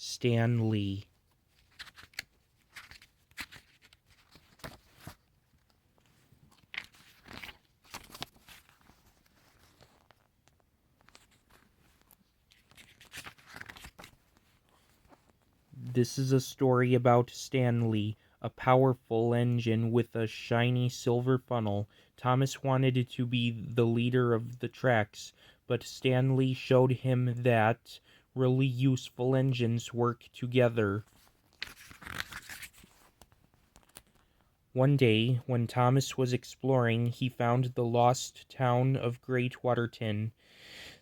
Stanley. This is a story about Stanley, a powerful engine with a shiny silver funnel. Thomas wanted to be the leader of the tracks, but Stanley showed him that really useful engines work together. One day, when Thomas was exploring, he found the lost town of Great Waterton.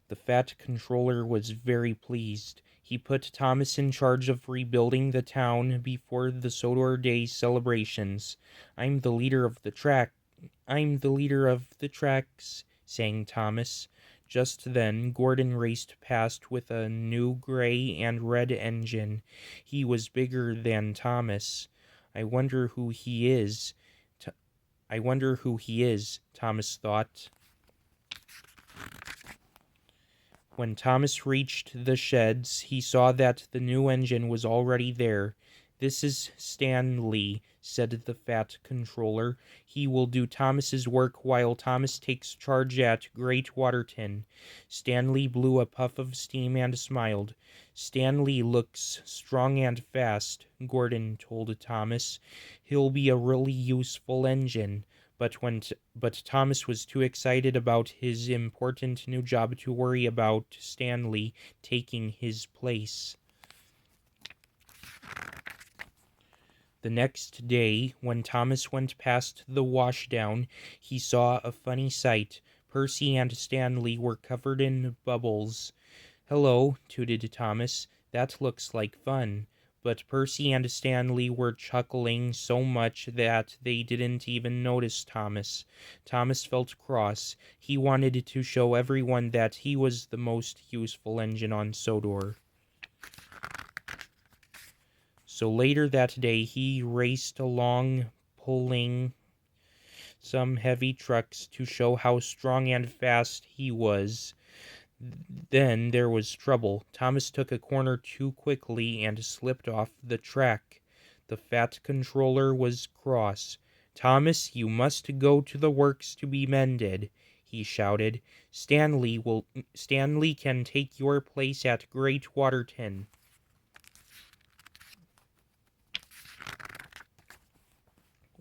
The Fat Controller was very pleased. He put Thomas in charge of rebuilding the town before the Sodor Day celebrations. I'm the leader of the tracks, sang Thomas. Just then, Gordon raced past with a new gray and red engine. He was bigger than Thomas. I wonder who he is. Thomas thought. When Thomas reached the sheds, he saw that the new engine was already there. This is Stanley, said the Fat Controller. He will do Thomas's work while Thomas takes charge at Great Waterton. Stanley blew a puff of steam and smiled. Stanley looks strong and fast, Gordon told Thomas. He'll be a really useful engine. But Thomas was too excited about his important new job to worry about Stanley taking his place. The next day, when Thomas went past the washdown, he saw a funny sight. Percy and Stanley were covered in bubbles. "Hello," tooted Thomas. "That looks like fun." But Percy and Stanley were chuckling so much that they didn't even notice Thomas. Thomas felt cross. He wanted to show everyone that he was the most useful engine on Sodor. So later that day he raced along, pulling some heavy trucks to show how strong and fast he was. Then there was trouble. Thomas took a corner too quickly and slipped off the track. The Fat Controller was cross. "Thomas, you must go to the works to be mended," he shouted. Stanley can take your place at Great Waterton."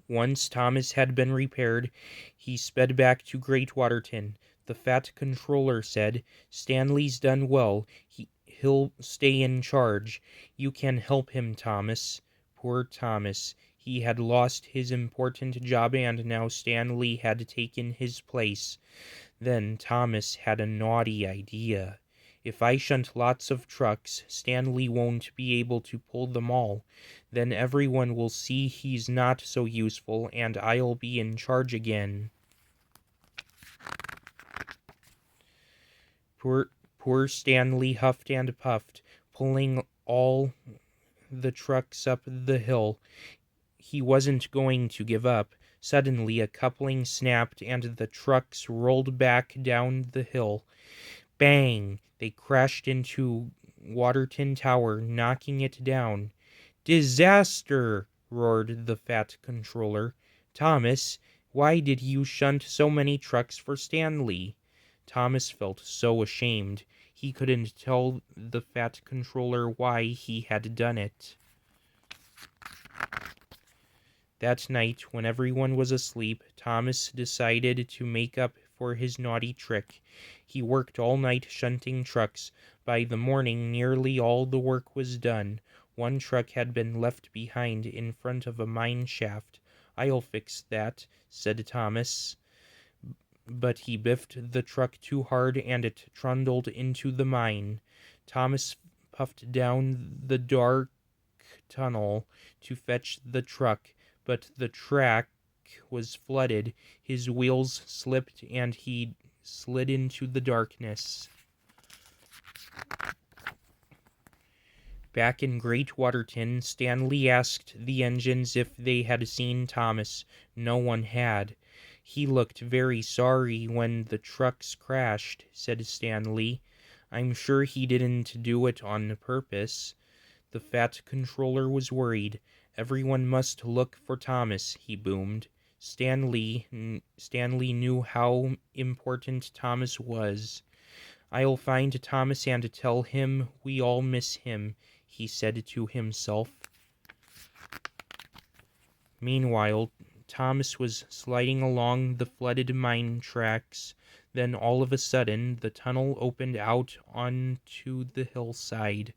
Once Thomas had been repaired, he sped back to Great Waterton. The Fat Controller said, "Stanley's done well. He'll stay in charge. You can help him, Thomas." Poor Thomas. He had lost his important job and now Stanley had taken his place. Then Thomas had a naughty idea. "If I shunt lots of trucks, Stanley won't be able to pull them all. Then everyone will see he's not so useful and I'll be in charge again." Poor Stanley huffed and puffed, pulling all the trucks up the hill. He wasn't going to give up. Suddenly a coupling snapped and the trucks rolled back down the hill. Bang! They crashed into Waterton Tower, knocking it down. "Disaster!" roared the Fat Controller. "Thomas, why did you shunt so many trucks for Stanley?" Thomas felt so ashamed. He couldn't tell the Fat Controller why he had done it. That night, when everyone was asleep, Thomas decided to make up for his naughty trick. He worked all night shunting trucks. By the morning, nearly all the work was done. One truck had been left behind in front of a mine shaft. "I'll fix that," said Thomas. But he biffed the truck too hard and it trundled into the mine. Thomas puffed down the dark tunnel to fetch the truck, but the track was flooded. His wheels slipped and he slid into the darkness. Back in Great Waterton, Stanley asked the engines if they had seen Thomas. No one had. "He looked very sorry when the trucks crashed," said Stanley. "I'm sure he didn't do it on purpose." The fat controller was worried. Everyone must look for Thomas, he boomed. Stanley knew how important Thomas was. I'll find Thomas and tell him we all miss him, he said to himself. Meanwhile, Thomas was sliding along the flooded mine tracks. Then all of a sudden, the tunnel opened out onto the hillside.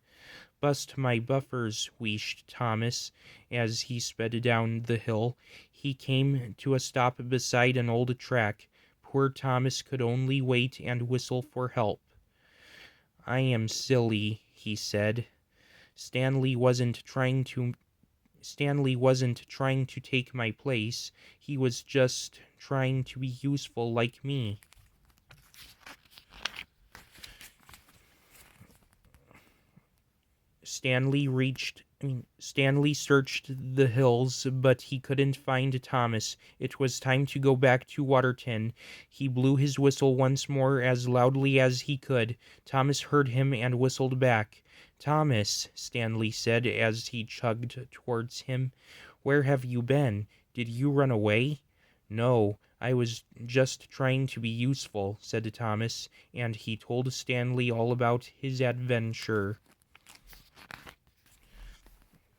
Bust my buffers, wheezed Thomas as he sped down the hill. He came to a stop beside an old track. Poor Thomas could only wait and whistle for help. I am silly, he said. Stanley wasn't trying to take my place. He was just trying to be useful like me. Stanley searched the hills, but he couldn't find Thomas. It was time to go back to Waterton. He blew his whistle once more as loudly as he could. Thomas heard him and whistled back. Thomas, Stanley said as he chugged towards him. Where have you been? Did you run away? No, I was just trying to be useful, said Thomas, and he told Stanley all about his adventure.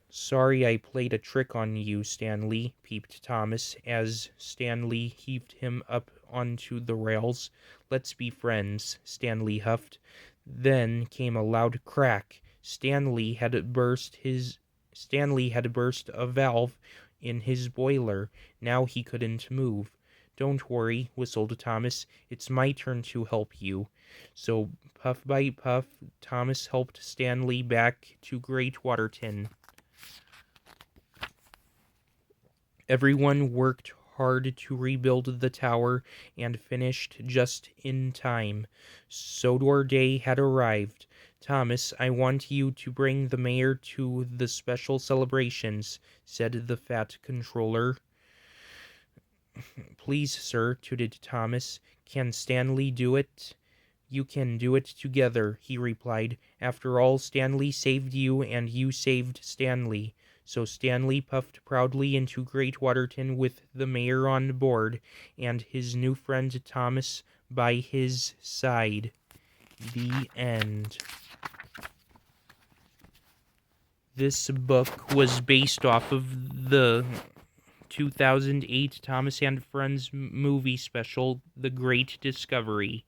Sorry I played a trick on you, Stanley, peeped Thomas as Stanley heaved him up onto the rails. Let's be friends, Stanley huffed. Then came a loud crack. Stanley had burst a valve in his boiler. Now he couldn't move. Don't worry, whistled Thomas. It's my turn to help you. So, puff by puff, Thomas helped Stanley back to Great Waterton. Everyone worked hard to rebuild the tower and finished just in time. Sodor Day had arrived. Thomas, I want you to bring the mayor to the special celebrations, said the fat controller. Please, sir, tooted Thomas. Can Stanley do it? You can do it together, he replied. After all, Stanley saved you and you saved Stanley. So Stanley puffed proudly into Great Waterton with the mayor on board and his new friend Thomas by his side. The end. This book was based off of the 2008 Thomas and Friends movie special, The Great Discovery.